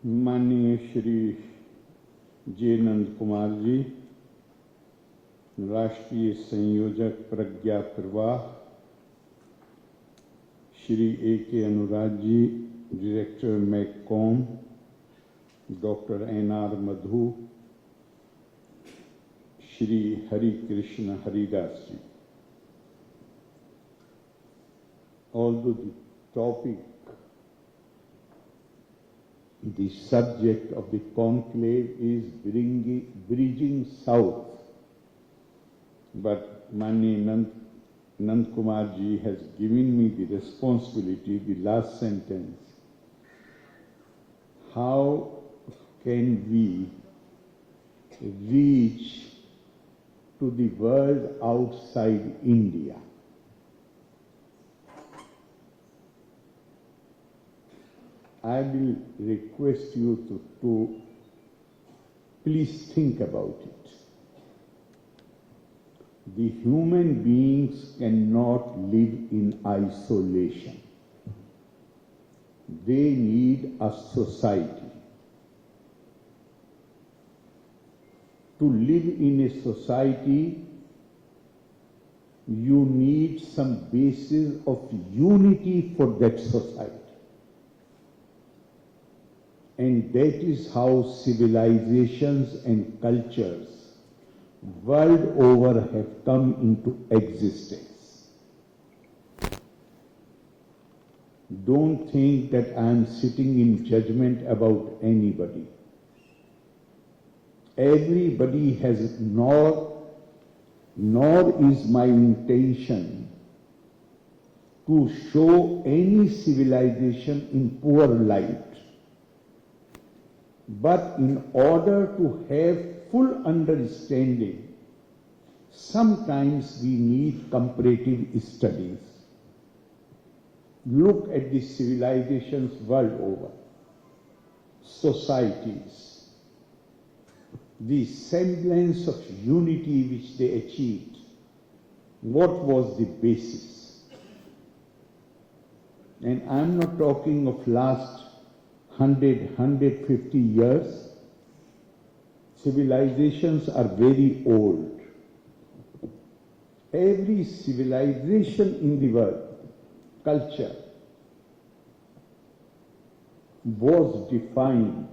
माननीय श्री जानम कुमार जी, राष्ट्रीय संयोजक Pragya Pravah, Shri A.K. Anurag ji, director McCom, doctor N.R. Madhu, Shri Hari Krishna Haridas ji. Although the topic, the subject of the conclave is bridging south, but Mani Nand Kumar ji has given me the responsibility, the last sentence. How can we reach to the world outside India? I will request you to please think about it. The human beings cannot live in isolation. They need a society. To live in a society, you need some basis of unity for that society. And that is how civilizations and cultures world over have come into existence. Don't think that I am sitting in judgment about anybody. Everybody has, nor is my intention to show any civilization in poor light. But in order to have full understanding, sometimes we need comparative studies. Look at the civilizations world over, societies, the semblance of unity which they achieved. What was the basis? And I'm not talking of last 150 years. Civilizations are very old. Every civilization in the world, culture, was defined.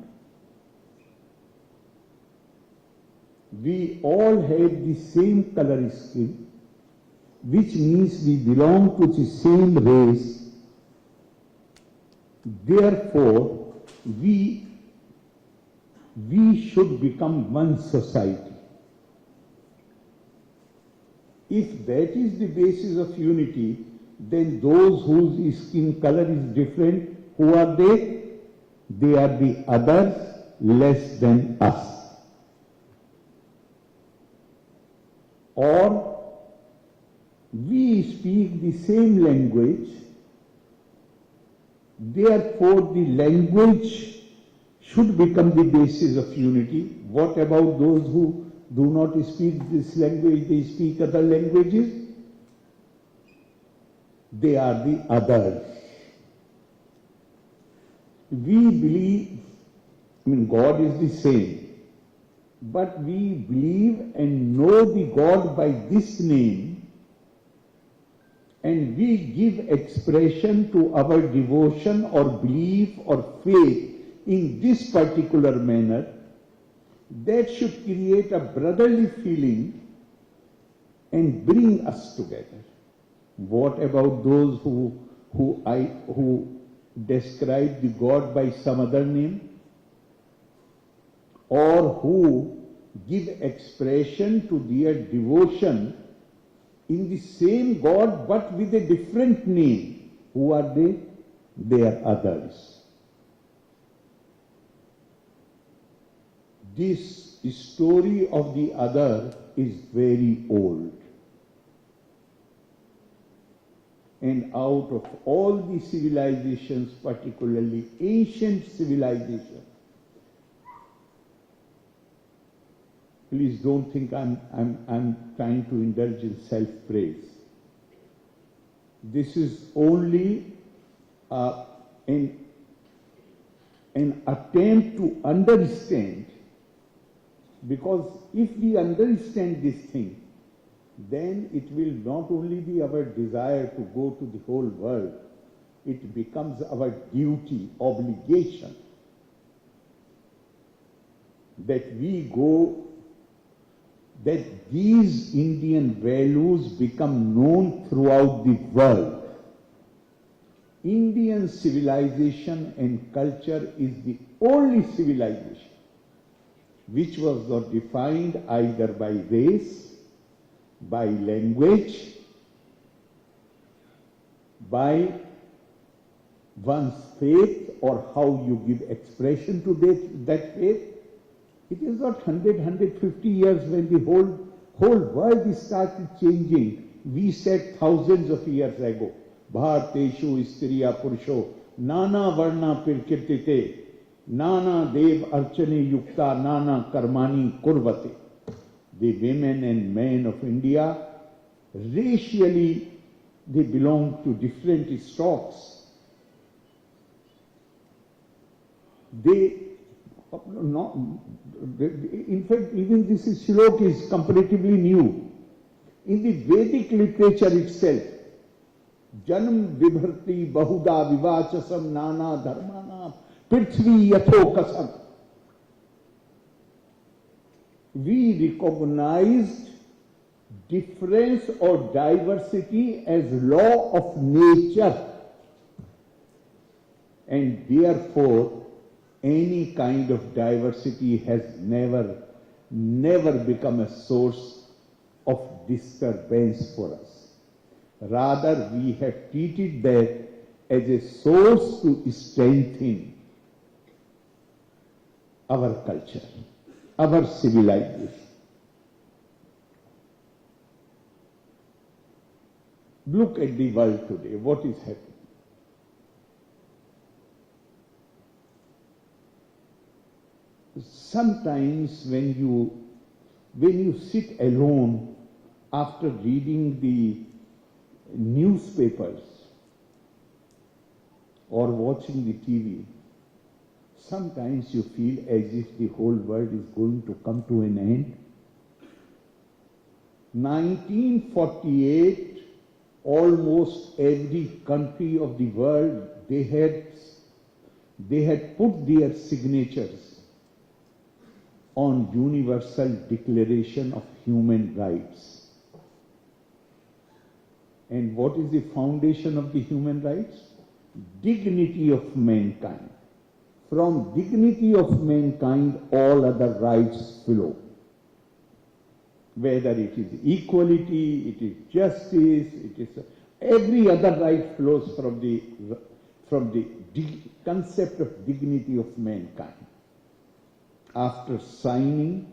We all have the same color scheme, which means we belong to the same race. Therefore, we should become one society. If that is the basis of unity, then those whose skin color is different, who are they? They are the others less than us. Or we speak the same language. Therefore, the language should become the basis of unity. What about those who do not speak this language, they speak other languages? They are the others. We believe, God is the same, but we believe and know the God by this name, and we give expression to our devotion or belief or faith in this particular manner. That should create a brotherly feeling and bring us together. What about those who describe the God by some other name, or who give expression to their devotion in the same God but with a different name? Who are they? They are others. This story of the other is very old. And out of all the civilizations, particularly ancient civilizations, please don't think I'm trying to indulge in self-praise. This is only an an attempt to understand, because if we understand this thing, then it will not only be our desire to go to the whole world, it becomes our duty, obligation, that we go, that these Indian values become known throughout the world. Indian civilization and culture is the only civilization which was not defined either by race, by language, by one's faith or how you give expression to that faith. It is not 150 years when the whole world started changing. We said thousands of years ago, Bharateshu Istriya Purusho, Nana Varna Pirkirtite, Nana Dev Archane Yukta, Nana Karmani Kurvate. The women and men of India, racially, they belong to different stocks. In fact, even this shlok is comparatively new. In the Vedic literature itself, Janam Vibharti Bahuda Vivachasam Nana Dharmana Prithvi Yathokasam. We recognized difference or diversity as law of nature, and therefore any kind of diversity has never become a source of disturbance for us. Rather, we have treated that as a source to strengthen our culture, our civilization. Look at the world today, what is happening. Sometimes when you sit alone after reading the newspapers or watching the TV, sometimes you feel as if the whole world is going to come to an end. 1948, almost every country of the world, they had put their signatures on Universal Declaration of Human Rights. And what is the foundation of the human rights? Dignity of mankind. From dignity of mankind, all other rights flow. Whether it is equality, it is justice, it is every other right flows from the concept of dignity of mankind. After signing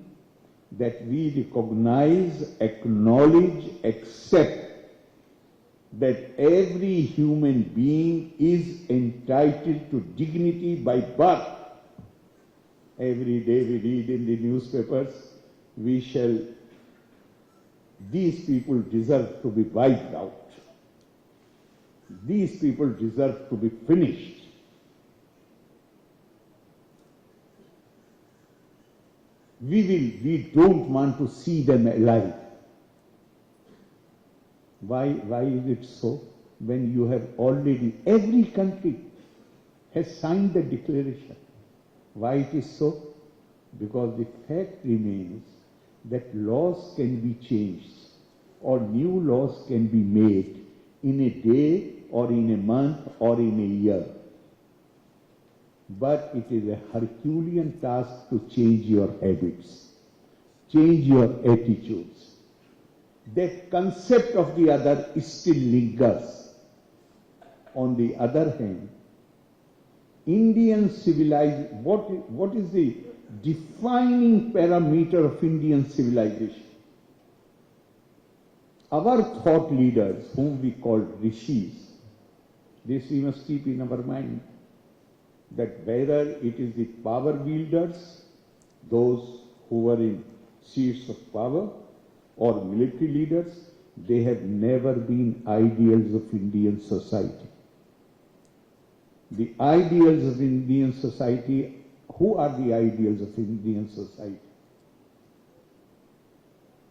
that we recognize, acknowledge, accept that every human being is entitled to dignity by birth. Every day we read in the newspapers, these people deserve to be wiped out. These people deserve to be finished. We don't want to see them alive. Why is it so? When you have already, every country has signed the declaration. Why it is so? Because the fact remains that laws can be changed or new laws can be made in a day or in a month or in a year. But it is a Herculean task to change your habits, change your attitudes. That concept of the other still lingers. On the other hand, Indian civilization, what is the defining parameter of Indian civilization? Our thought leaders, whom we call rishis, this we must keep in our mind, that whether it is the power wielders, those who were in seats of power, or military leaders, they have never been ideals of Indian society. The ideals of Indian society, who are the ideals of Indian society?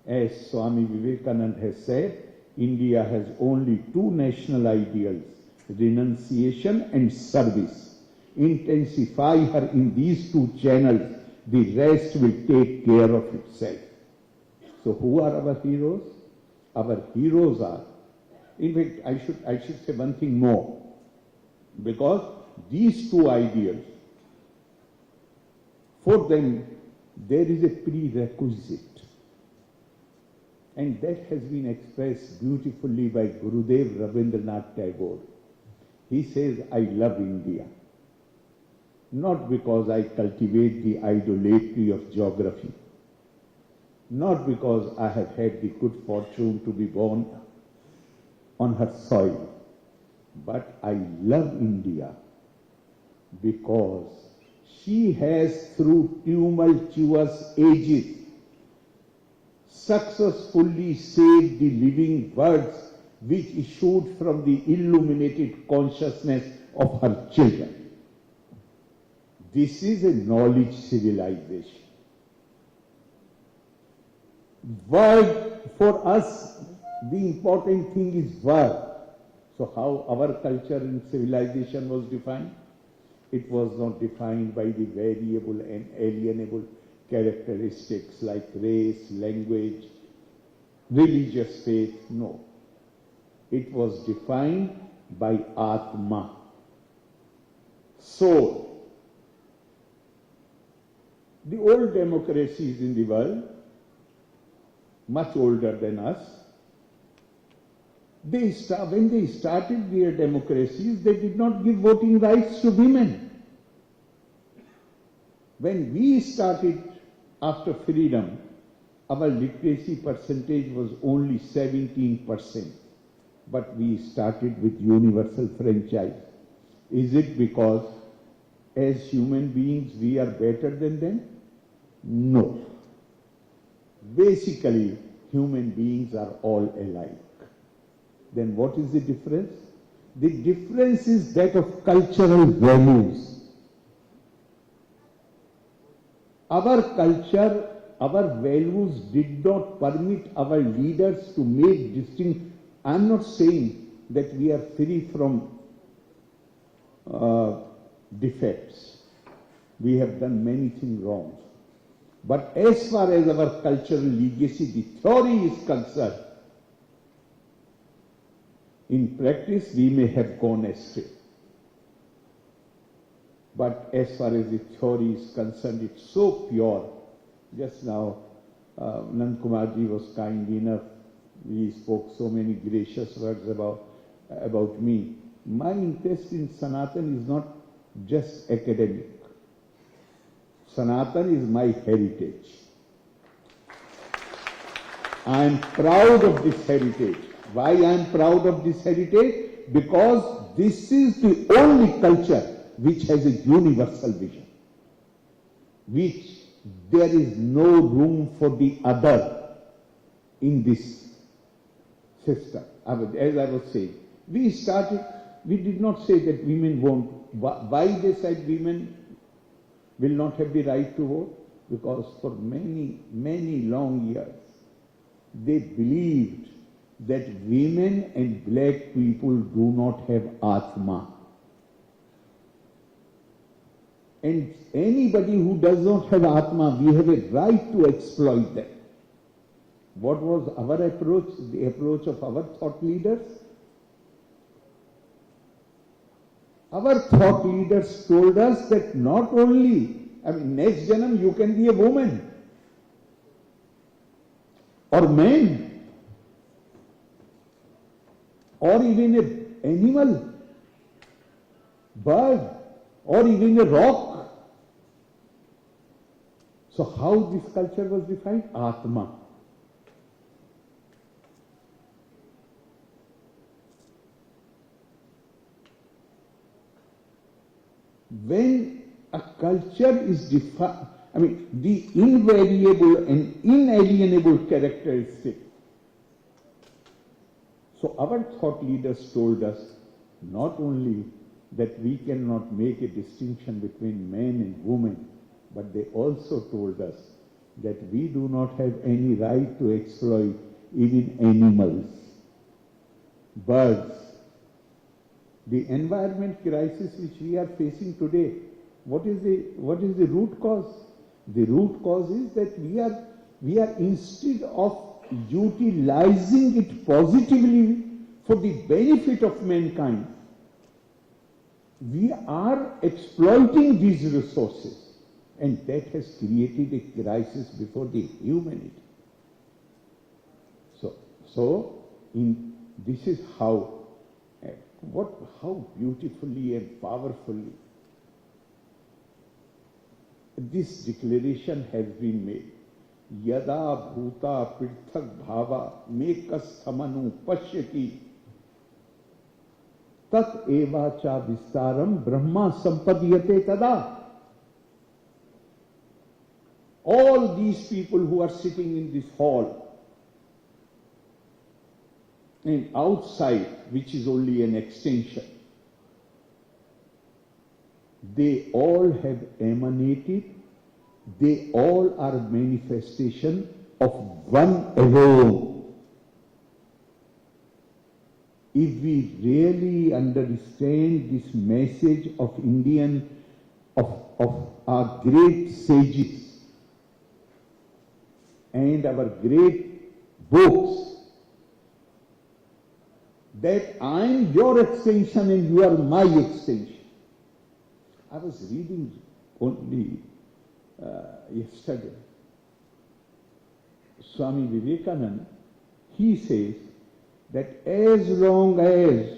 As Swami Vivekananda has said, India has only two national ideals, renunciation and service. Intensify her in these two channels, the rest will take care of itself. So who are our heroes? Our heroes are, in fact, I should say one thing more, because these two ideals, for them, there is a prerequisite. And that has been expressed beautifully by Gurudev Rabindranath Tagore. He says, I love India, not because I cultivate the idolatry of geography, not because I have had the good fortune to be born on her soil, but I love India because she has, through tumultuous ages, successfully saved the living words which issued from the illuminated consciousness of her children. This is a knowledge civilization. Word, for us, the important thing is word. So how our culture and civilization was defined? It was not defined by the variable and alienable characteristics like race, language, religious faith. No. It was defined by Atma, soul. The old democracies in the world, much older than us, when they started their democracies, they did not give voting rights to women. When we started after freedom, our literacy percentage was only 17%, but we started with universal franchise. Is it because as human beings we are better than them? No. Basically, human beings are all alike. Then what is the difference? The difference is that of cultural values. Our culture, our values did not permit our leaders to make distinct. I am not saying that we are free from defects. We have done many things wrong. But as far as our cultural legacy, the theory is concerned, in practice we may have gone astray. But as far as the theory is concerned, it's so pure. Just now, Nand Kumarji was kind enough. He spoke so many gracious words about me. My interest in Sanatan is not just academic. Sanatan is my heritage. I am proud of this heritage. Why I am proud of this heritage? Because this is the only culture which has a universal vision, which there is no room for the other in this system. As I was saying, we did not say that women won't. Why they said women will not have the right to vote? Because for many, many long years, they believed that women and black people do not have Atma. And anybody who does not have Atma, we have a right to exploit them. What was our approach, the approach of our thought leaders? Our thought leaders told us that not only, next Janam you can be a woman or man or even an animal, bird or even a rock. So how this culture was defined? Atma. When a culture is defined, the invariable and inalienable characteristic. So our thought leaders told us not only that we cannot make a distinction between men and women, but they also told us that we do not have any right to exploit even animals, birds. The environment crisis which we are facing today, what is the root cause? The root cause is that we are instead of utilizing it positively for the benefit of mankind, we are exploiting these resources, and that has created a crisis before the humanity. This is how beautifully and powerfully this declaration has been made. Yada bhuta pirthak bhava mekasthamanu pashyati tat eva cha vistaram brahma sampadiyate tada. All these people who are sitting in this hall and outside, which is only an extension, they all have emanated, they all are manifestation of one alone. If we really understand this message of of our great sages and our great books, that I am your extension and you are my extension. I was reading only yesterday, Swami Vivekananda, he says that as long as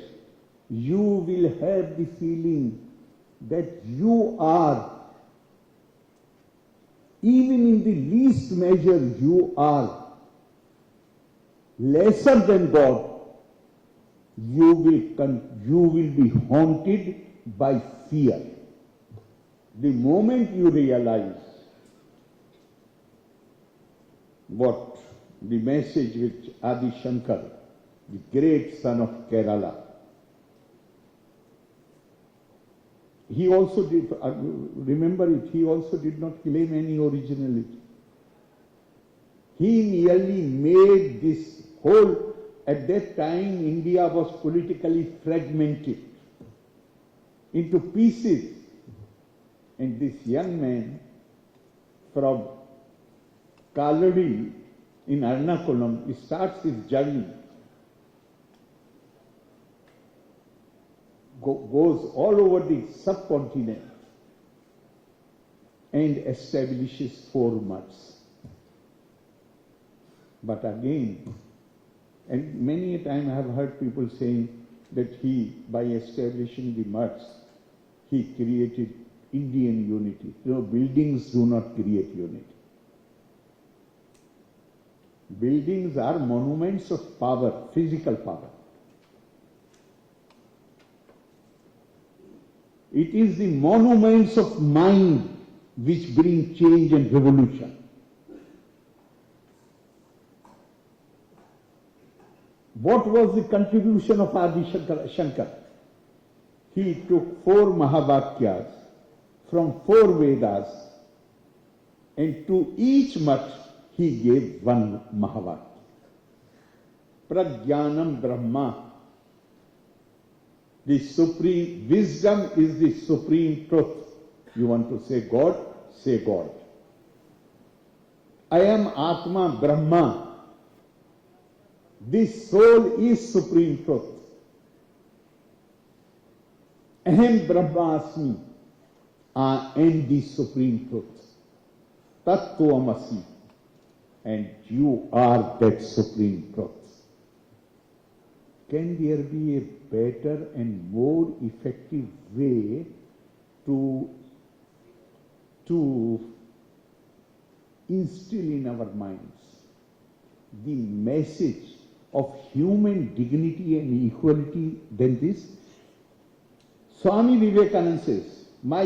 you will have the feeling that you are, even in the least measure, you are lesser than God, you will be haunted by fear. The moment you realize what the message which Adi Shankar, the great son of Kerala, he also did, remember it, he also did not claim any originality. He merely made this whole, at that time India was politically fragmented into pieces. And this young man from Kaladi in Ernakulam starts his journey, goes all over the subcontinent and establishes 4 mutts. But again, and many a time I have heard people saying that he, by establishing the mutts, he created Indian unity. You know, buildings do not create unity. Buildings are monuments of power, physical power. It is the monuments of mind which bring change and revolution. What was the contribution of Adi Shankar? He took 4 Mahavakyas from 4 Vedas, and to each mutt he gave 1 Mahavakya. Prajnanam Brahma. The supreme wisdom is the supreme truth. You want to say God? Say God. I am Atma Brahma. This soul is supreme truth. Ahem Brahmasmi. I am the supreme truth. Tattvamasi. And you are that supreme truth. Can there be a better and more effective way to instill in our minds the message of human dignity and equality than this? Swami Vivekananda says, my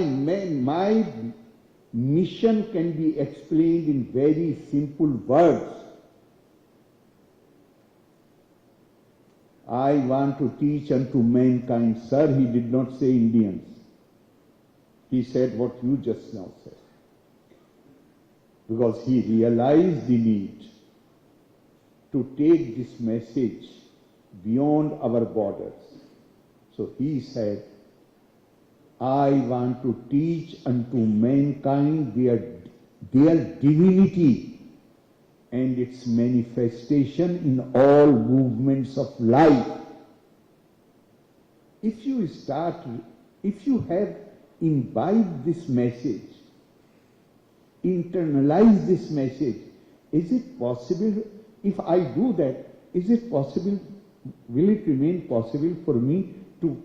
mission can be explained in very simple words. I want to teach unto mankind. Sir, he did not say Indians. He said what you just now said. Because he realized the need to take this message beyond our borders. So he said, I want to teach unto mankind their divinity and its manifestation in all movements of life. If you have imbibed this message, internalize this message, is it possible, if I do that, is it possible, will it remain possible for me to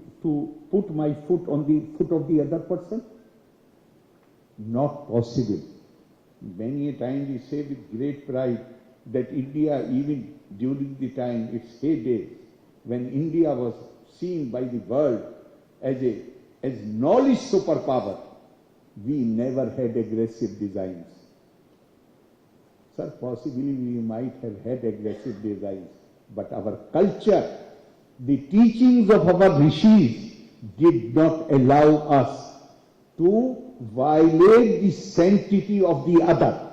put my foot on the foot of the other person? Not possible. Many a time we say with great pride that India, even during the time, its heyday, when India was seen by the world as knowledge superpower, we never had aggressive designs. Sir, possibly we might have had aggressive designs, but our culture, the teachings of our rishis did not allow us to violate the sanctity of the other.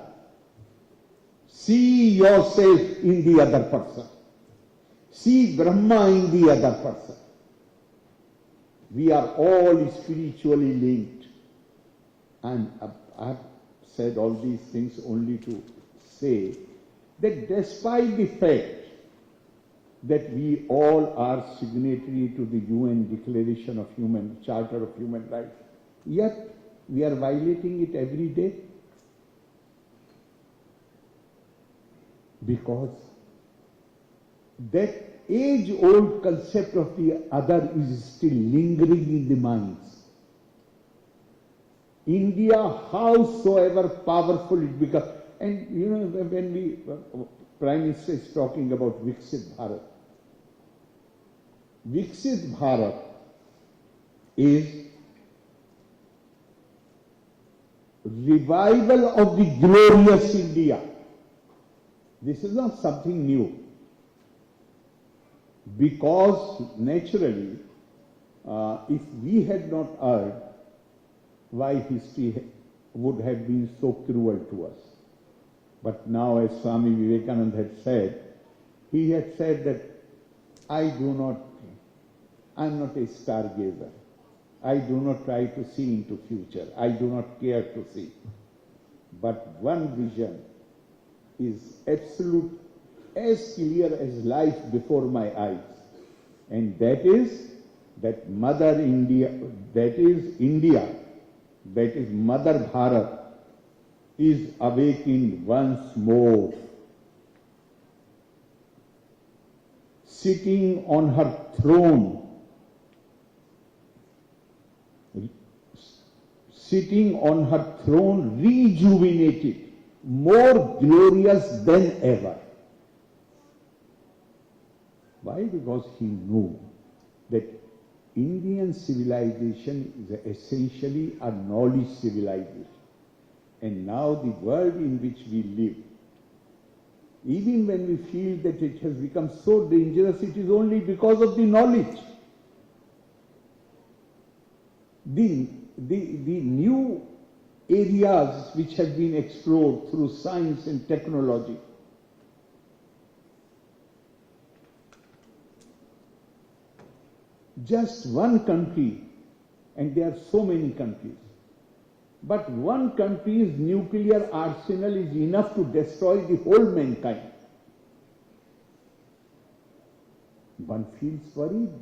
See yourself in the other person. See Brahma in the other person. We are all spiritually linked. And I've said all these things only to say that despite the fact that we all are signatory to the UN Declaration of Charter of Human Rights, yet we are violating it every day because that age-old concept of the other is still lingering in the minds. India, howsoever powerful it becomes, and you know, when we, Prime Minister is talking about Viksit Bharat. Viksit Bharat is revival of the glorious India. This is not something new. Because naturally, if we had not erred, why history would have been so cruel to us. But now, as Swami Vivekananda had said, he had said that I'm not a stargazer. I do not try to see into future. I do not care to see. But one vision is absolute, as clear as life before my eyes. And that is that Mother India, that is India, that is Mother Bharat, is awakened once more, sitting on her throne, rejuvenated, more glorious than ever. Why? Because he knew that Indian civilization is essentially a knowledge civilization. And now the world in which we live, even when we feel that it has become so dangerous, it is only because of the knowledge. The new areas which have been explored through science and technology, just one country, and there are so many countries, but one country's nuclear arsenal is enough to destroy the whole mankind. One feels worried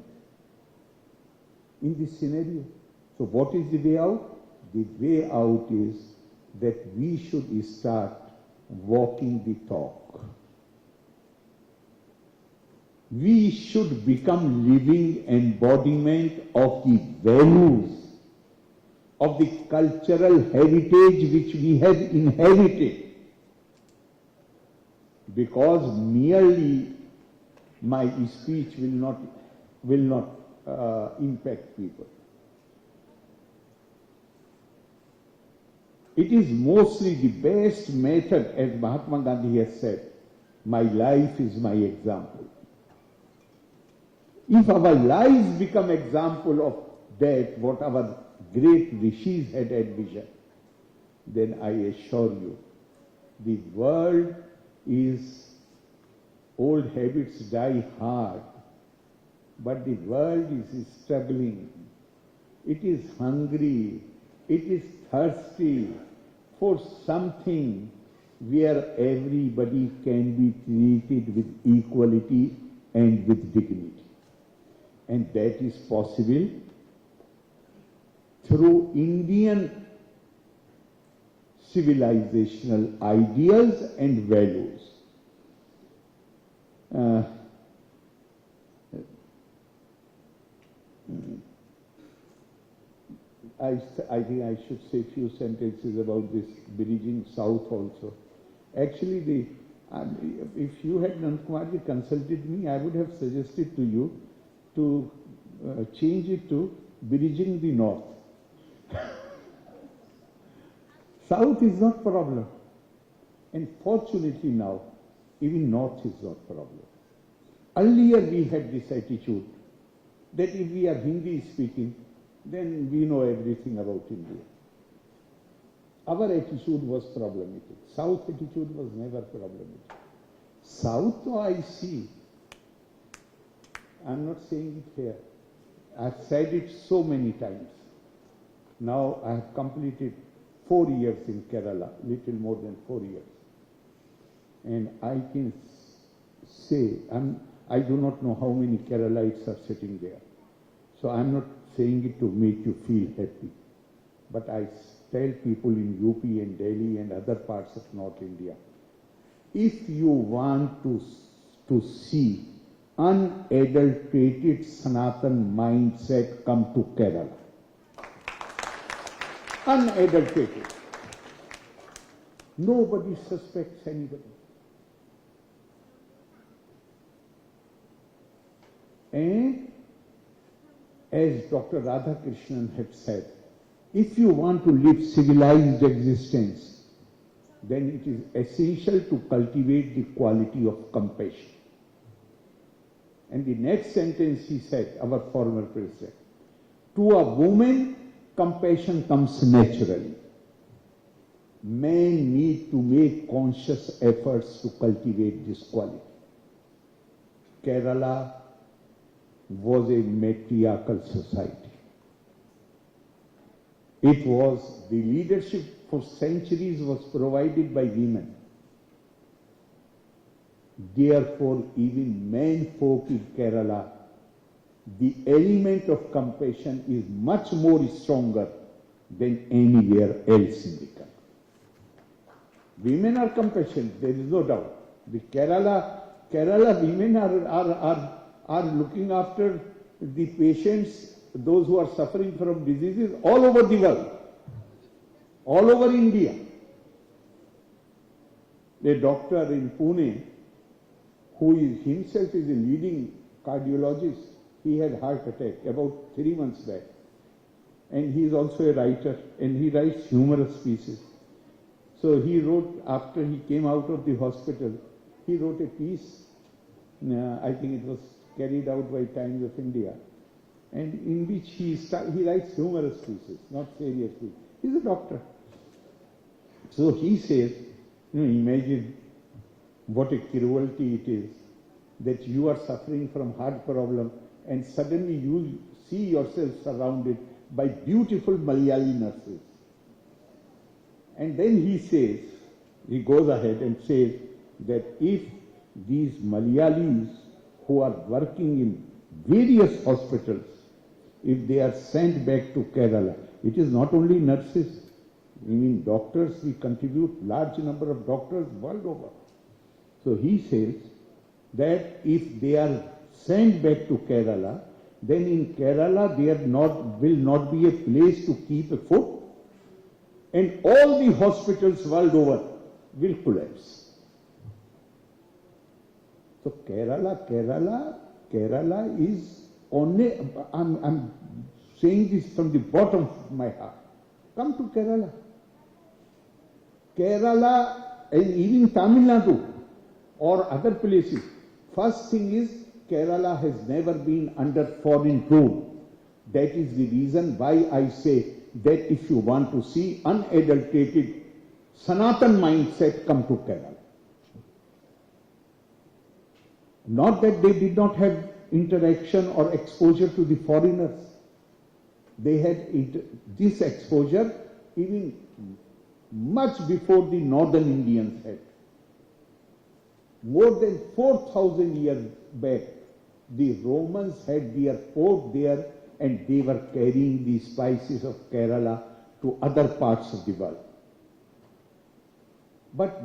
in this scenario. So what is the way out? The way out is that we should start walking the talk. We should become living embodiment of the values of the cultural heritage which we have inherited. Because merely my speech will not impact people. It is mostly the best method, as Mahatma Gandhi has said, my life is my example. If our lives become example of that, what our great rishis had vision, then I assure you, the world is, old habits die hard, but the world is struggling. It is hungry, it is thirsty for something where everybody can be treated with equality and with dignity. And that is possible through Indian civilizational ideals and values. I think I should say a few sentences about this bridging south also. Actually, if you had Nankumarji consulted me, I would have suggested to you to change it to bridging the north. South is not problem. And fortunately now, even north is not problem. Earlier we had this attitude that if we are Hindi speaking, then we know everything about India. Our attitude was problematic. South attitude was never problematic. South, I see. I'm not saying it here. I've said it so many times. Now I have completed 4 years in Kerala, little more than 4 years. And I can say, I do not know how many Keralites are sitting there. So I'm not saying it to make you feel happy. But I tell people in UP and Delhi and other parts of North India, if you want to see unadulterated Sanatan mindset, come to Kerala. Unadulterated. Nobody suspects anybody. And as Dr. Radhakrishnan had said, if you want to live civilized existence, then it is essential to cultivate the quality of compassion. And the next sentence he said, our former president, to a woman, compassion comes naturally. Men need to make conscious efforts to cultivate this quality. Kerala was a matriarchal society. It was, the leadership for centuries was provided by women. Therefore, even men folk in Kerala, the element of compassion is much more stronger than anywhere else in the country. Women are compassionate, there is no doubt. The Kerala women are looking after the patients, those who are suffering from diseases all over the world, all over India. A doctor in Pune, who is himself is a leading cardiologist, he had heart attack about 3 months back. And he is also a writer, and he writes humorous pieces. So he wrote, after he came out of the hospital, he wrote a piece, I think it was carried out by Times of India, and in which he writes humorous pieces, not serious pieces. He's a doctor. So he says, imagine what a cruelty it is that you are suffering from heart problem and suddenly you see yourself surrounded by beautiful Malayali nurses. And then he says, he goes ahead and says that if these Malayalis who are working in various hospitals, if they are sent back to Kerala, it is not only nurses, I mean doctors, we contribute large number of doctors world over. So he says that if they are sent back to Kerala, then in Kerala there will not be a place to keep a foot, and all the hospitals world over will collapse. So Kerala is only, I'm saying this from the bottom of my heart. Come to Kerala. Kerala and even Tamil Nadu or other places, first thing is Kerala has never been under foreign rule. That is the reason why I say that if you want to see unadulterated Sanatan mindset, come to Kerala. Not that they did not have interaction or exposure to the foreigners. They had this exposure even much before the northern Indians had. More than 4,000 years back, the Romans had their port there and they were carrying the spices of Kerala to other parts of the world. But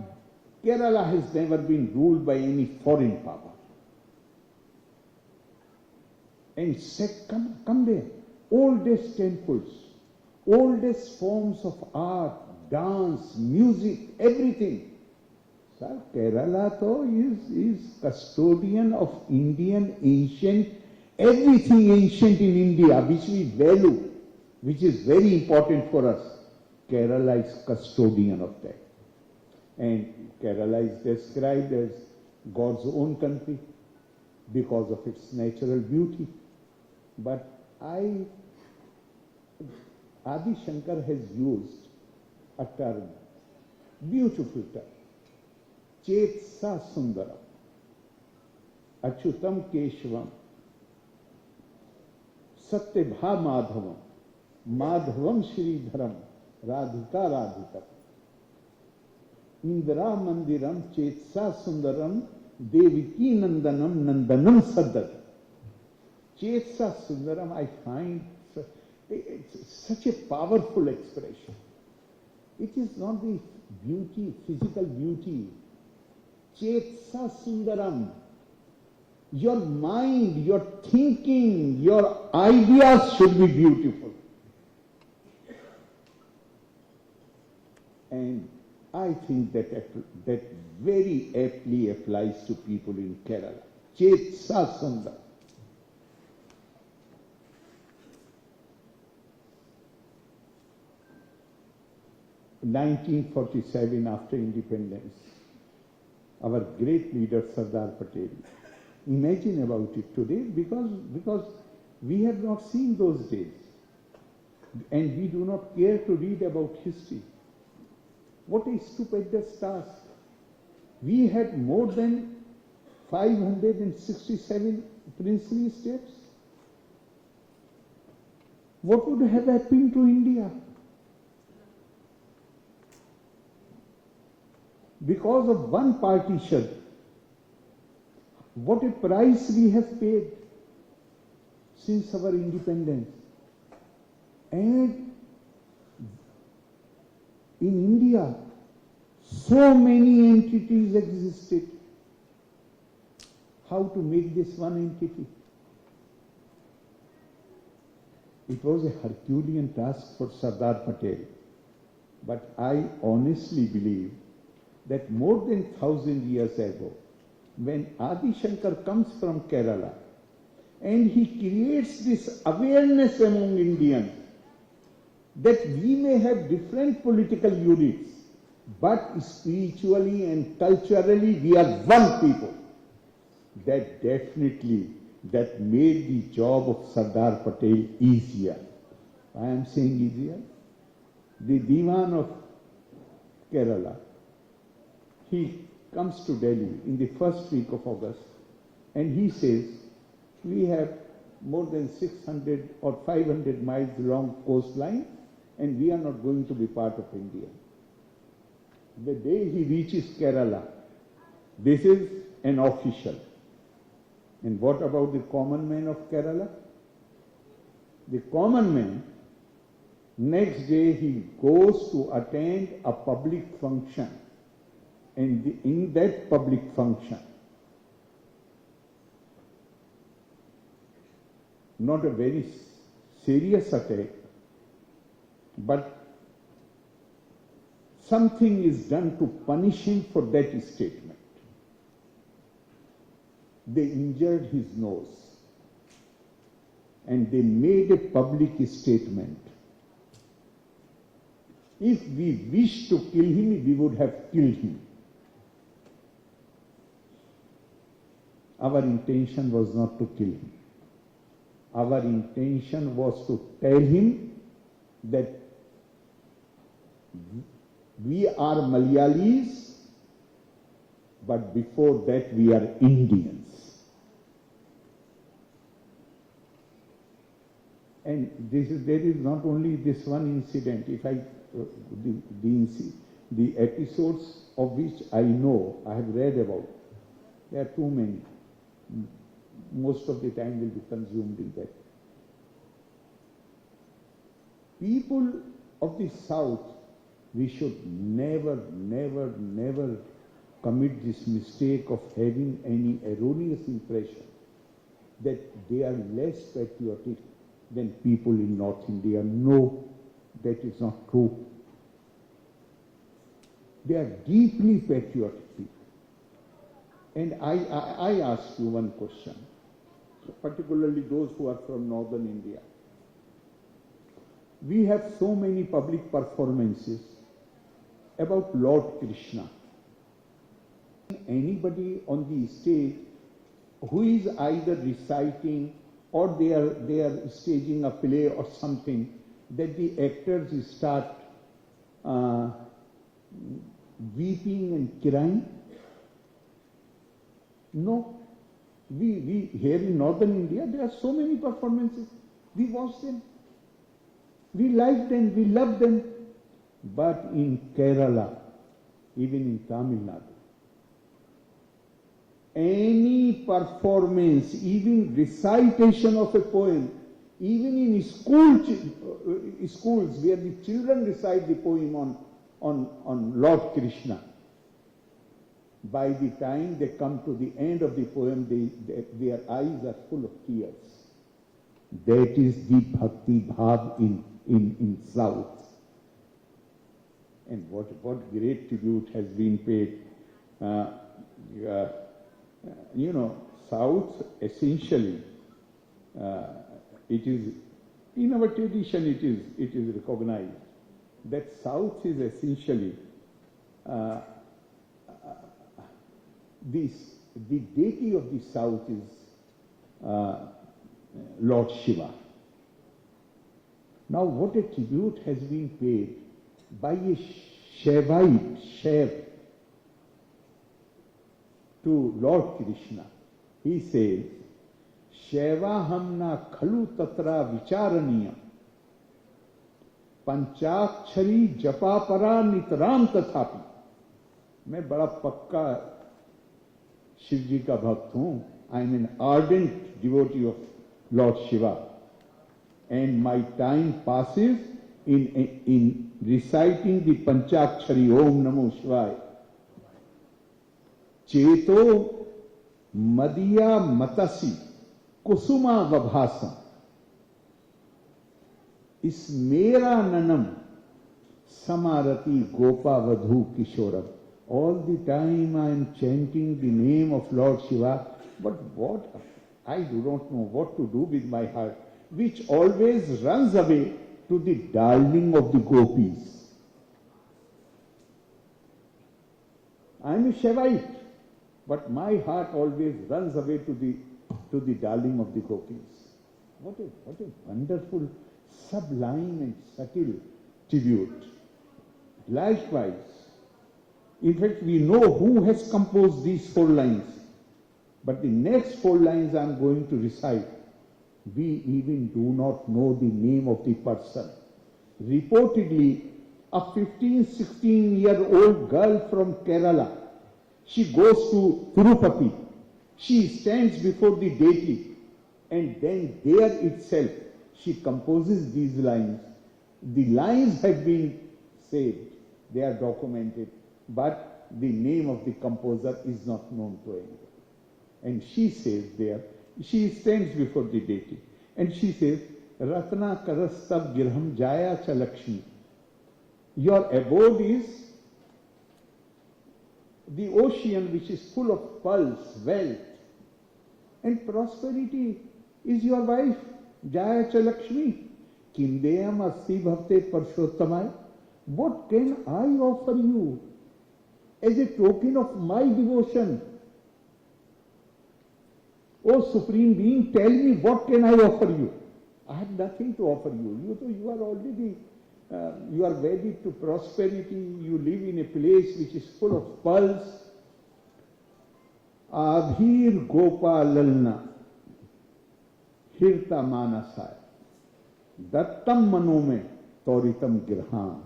Kerala has never been ruled by any foreign power. And said, come there. Oldest temples, oldest forms of art, dance, music, everything. Sir, Kerala though is custodian of Indian ancient, everything ancient in India which we value, which is very important for us. Kerala is custodian of that. And Kerala is described as God's own country because of its natural beauty. But Adi Shankar has used a term, beautiful term, Chetsa Sundaram, Achyutam Keshvam, Satyabha Madhavam, Madhavam Shridharam, Radhika Radhikam, Indra Mandiram Chetsa Sundaram, Deviki Nandanam Nandanam Saddam. Chetsa Sundaram, I find it's such a powerful expression. It is not the beauty, physical beauty. Chetsa Sundaram. Your mind, your thinking, your ideas should be beautiful. And I think that very aptly applies to people in Kerala. Chetsa Sundaram. 1947, after independence, our great leader Sardar Patel. Imagine about it today, because we have not seen those days and we do not care to read about history. What a stupendous task. We had more than 567 princely states. What would have happened to India? Because of one partition, what a price we have paid since our independence. And in India, so many entities existed. How to make this one entity? It was a Herculean task for Sardar Patel. But I honestly believe that more than 1,000 years ago, when Adi Shankar comes from Kerala and he creates this awareness among Indians that we may have different political units, but spiritually and culturally we are one people. That definitely, that made the job of Sardar Patel easier. I am saying easier. The Diwan of Kerala, he comes to Delhi in the first week of August and he says, we have more than 600 or 500 miles long coastline and we are not going to be part of India. The day he reaches Kerala, this is an official. And what about the common man of Kerala? The common man, next day he goes to attend a public function. And in that public function, not a very serious attack, but something is done to punish him for that statement. They injured his nose and they made a public statement. If we wished to kill him, we would have killed him. our intention was not to kill him. Our intention was to tell him that we are Malayalis, but before that we are Indians. And there is not only this one incident. If I, the episodes of which I know, I have read about, there are too many. Most of the time will be consumed in that. People of the South, we should never, never, never commit this mistake of having any erroneous impression that they are less patriotic than people in North India. No, that is not true. They are deeply patriotic people. And I ask you one question, particularly those who are from Northern India. We have so many public performances about Lord Krishna. Anybody on the stage who is either reciting or they are staging a play or something, that the actors start weeping and crying? No. We here in Northern India, there are so many performances. We watch them. We like them, we love them. But in Kerala, even in Tamil Nadu, any performance, even recitation of a poem, even in schools where the children recite the poem on Lord Krishna, by the time they come to the end of the poem, their eyes are full of tears. That is the bhakti bhav in South. And what great tribute has been paid. South essentially, it is, in our tradition it is recognized that South is essentially the deity of the South is Lord Shiva. Now what a tribute has been paid by a Shaivite to Lord Krishna. He says, Shaiva hamna khalu tatra vicharaniyam panchakshari japapara nitram tathapi. मैं बड़ा पक्का शिव जी का भक्त हूं. I am an ardent devotee of Lord Shiva, and my time passes in reciting the Panchakshari Om Namo Shivaya. Cheto Madhya Matasi Kusuma Vabhasam Ismera Nanam Samarati Gopa Vadhu Kishoram. All the time I am chanting the name of Lord Shiva, but what I do not know what to do with my heart, which always runs away to the darling of the gopis. I am a Shaivite, but my heart always runs away to the darling of the gopis. What a wonderful, sublime and subtle tribute. Likewise, in fact, we know who has composed these 4 lines, but the next 4 lines I am going to recite, we even do not know the name of the person. Reportedly, a 15-16-year-old girl from Kerala, she goes to Tirupati, she stands before the deity, and then there itself she composes these lines. The lines have been saved, they are documented, but the name of the composer is not known to anyone. And she says there, she stands before the deity, and she says, Ratna Karastab Girham Jaya Chalakshmi. Your abode is the ocean which is full of pearls, wealth, and prosperity is your wife, Jaya Chalakshmi. Kindeyam Asti Bhavte Parshottamai. What can I offer you as a token of my devotion? O Supreme Being, tell me what can I offer you? I have nothing to offer you. You are already, you are wedded to prosperity. You live in a place which is full of pearls. Abhir Gopalalna Hirta Manasaya Dattam Manome Toritam Girham.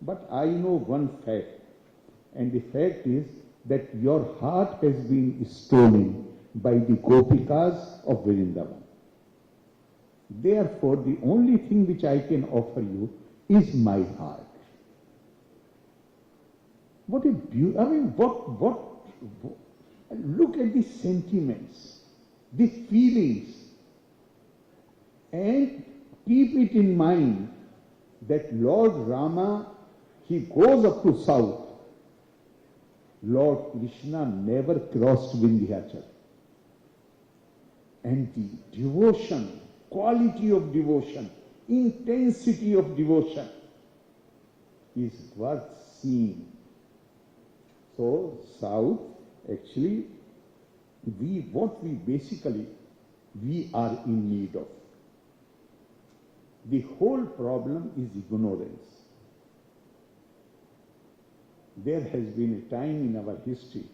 But I know one fact, and the fact is that your heart has been stolen by the Gopikas of Vrindavan. Therefore, the only thing which I can offer you is my heart. What a beauty! I mean, what? Look at the sentiments, the feelings, and keep it in mind that Lord Rama, he goes up to south. Lord Krishna never crossed Vindhyachal. And the devotion, quality of devotion, intensity of devotion is worth seeing. So, south, actually, what we basically, we are in need of. The whole problem is ignorance. There has been a time in our history,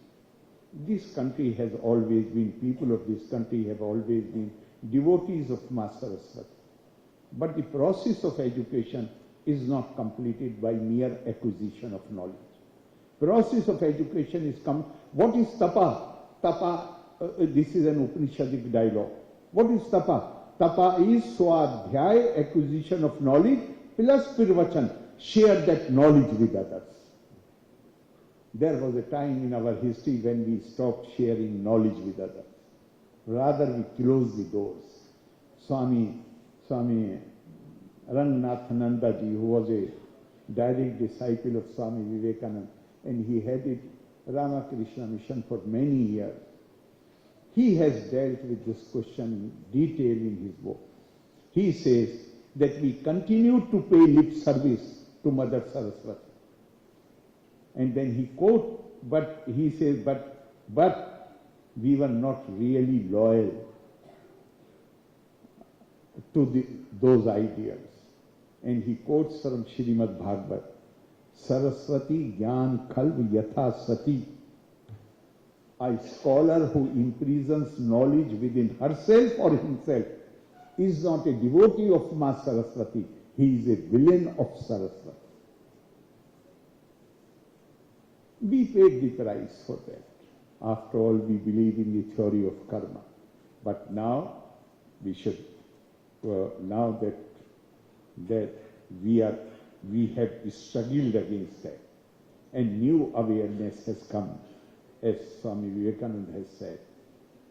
this country has always been, people of this country have always been devotees of Ma Saraswati. But the process of education is not completed by mere acquisition of knowledge. Process of education is what is tapa? Tapa, this is an Upanishadic dialogue. What is tapa? Tapa is swadhyay, acquisition of knowledge, plus pirvachan, share that knowledge with others. There was a time in our history when we stopped sharing knowledge with others. Rather, we closed the doors. Swami Rangnathananda ji, who was a direct disciple of Swami Vivekananda, and he headed Ramakrishna Mission for many years. He has dealt with this question in detail in his book. He says that we continue to pay lip service to Mother Saraswati. And then he quotes, but he says, but we were not really loyal to those ideals. And he quotes from Srimad Bhagavad, Saraswati Gyan Khalv Yatha Sati. A scholar who imprisons knowledge within herself or himself is not a devotee of Ma Saraswati. He is a villain of Saraswati. We paid the price for that. After all, we believe in the theory of karma. But now we should, now that we have struggled against that, and new awareness has come, as Swami Vivekananda has said,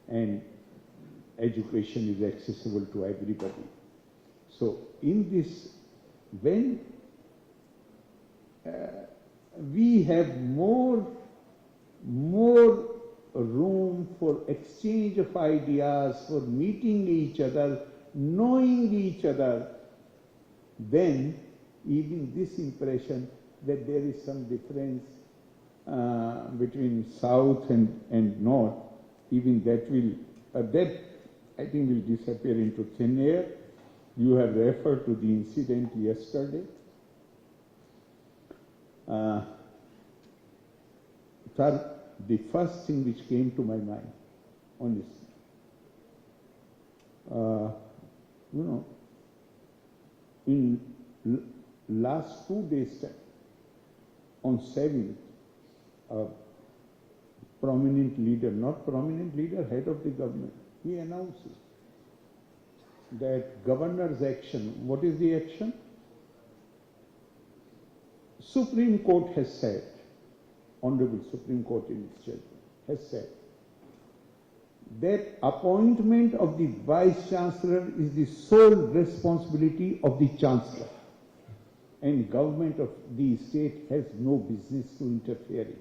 and education is accessible to everybody. So in this, when we have more room for exchange of ideas, for meeting each other, knowing each other, then even this impression that there is some difference between south and north, even that will, that I think will disappear into thin air. You have referred to the incident yesterday. Sir, the first thing which came to my mind, honestly, in last 2 days time, on 7th, a prominent leader, not prominent leader, head of the government, he announces that governor's action, what is the action? Supreme Court has said, Honorable Supreme Court in its judgment has said that appointment of the Vice Chancellor is the sole responsibility of the Chancellor, and government of the state has no business to interfere in.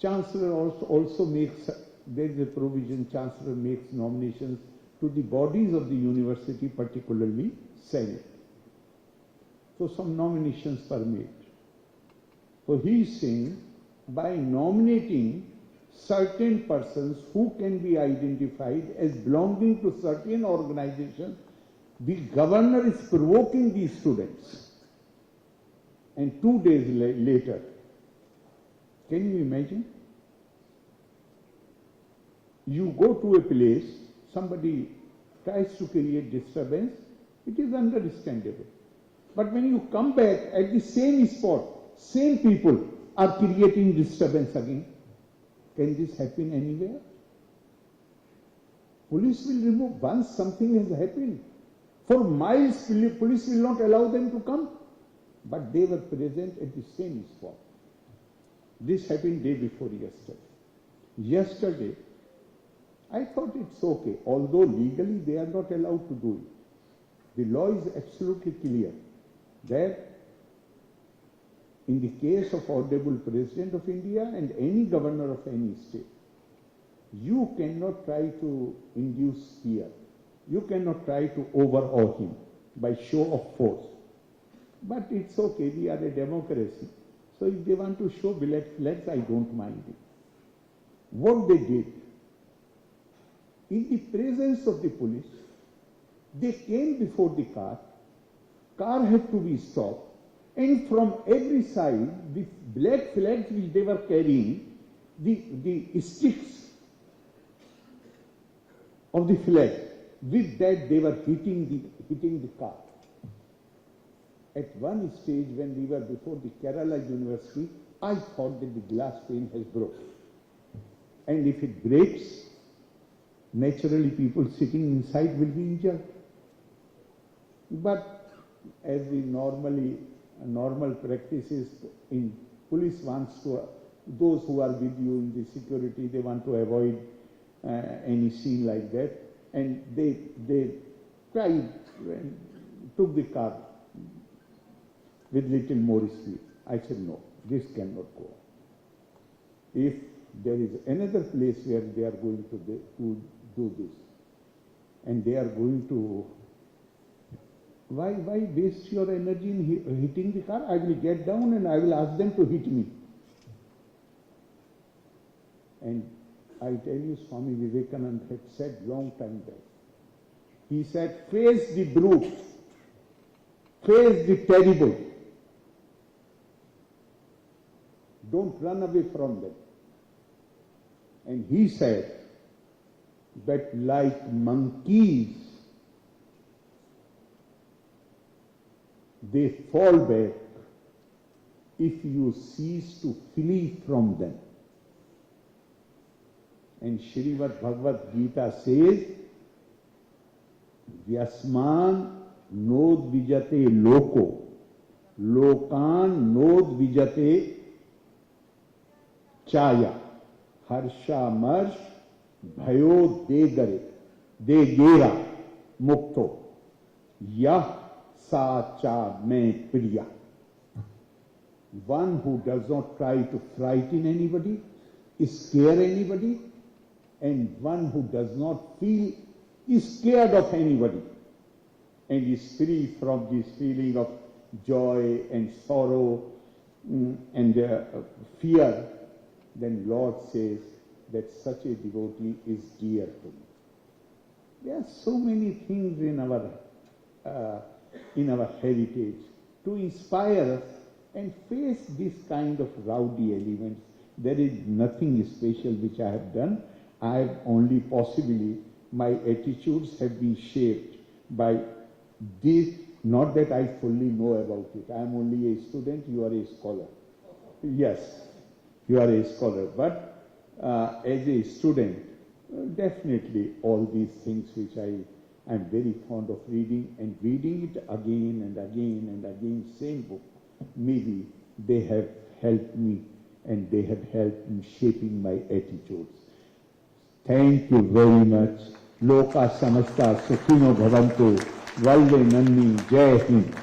Chancellor also makes, there is a provision, Chancellor makes nominations to the bodies of the university, particularly Senate. So some nominations are made. So he is saying, by nominating certain persons who can be identified as belonging to certain organizations, the governor is provoking these students. And 2 days later, can you imagine? You go to a place, somebody tries to create disturbance, it is understandable. But when you come back at the same spot, same people are creating disturbance again. Can this happen anywhere? Police will remove once something has happened. For miles, police will not allow them to come. But they were present at the same spot. This happened day before yesterday. Yesterday, I thought it's okay, although legally they are not allowed to do it. The law is absolutely clear that in the case of Honorable President of India and any governor of any state, you cannot try to induce fear. You cannot try to overawe him by show of force. But it's okay, we are a democracy. So if they want to show black flags, I don't mind it. What they did, in the presence of the police, they came before the car had to be stopped, and from every side, the black flags which they were carrying, the sticks of the flag, with that they were hitting the car. At one stage, when we were before the Kerala University, I thought that the glass pane has broken. And if it breaks, naturally people sitting inside will be injured. But as the normal practices in police wants to, those who are with you in the security, they want to avoid any scene like that. And they tried and took the car with little more speed. I said, no, this cannot go on. If there is another place where they are going to do this, and they are going to, why waste your energy in hitting the car? I will get down and I will ask them to hit me. And I tell you, Swami Vivekananda had said long time back, he said, face the brute, face the terrible. Don't run away from them. And he said that like monkeys, they fall back if you cease to flee from them. And Srimad Bhagavad Gita says, Vyasman nod vijate loko, lokan nod vijate chaya, harsha marsh, bhayo de gera, mukto, yah sa cha me priya. One who does not try to frighten anybody, scare anybody, and one who does not feel scared of anybody and is free from this feeling of joy and sorrow and fear, then Lord says that such a devotee is dear to me. There are so many things in our heritage to inspire us and face this kind of rowdy elements. There is nothing special which I have done. I have only possibly, my attitudes have been shaped by this, not that I fully know about it. I am only a student, you are a scholar. Yes, you are a scholar. But as a student, definitely all these things which I am very fond of reading, and reading it again and again and again, same book, maybe they have helped me and they have helped in shaping my attitudes. Thank you very much. Loka samasta sukhino bhavantu. Valve Nanni. Jai Hind.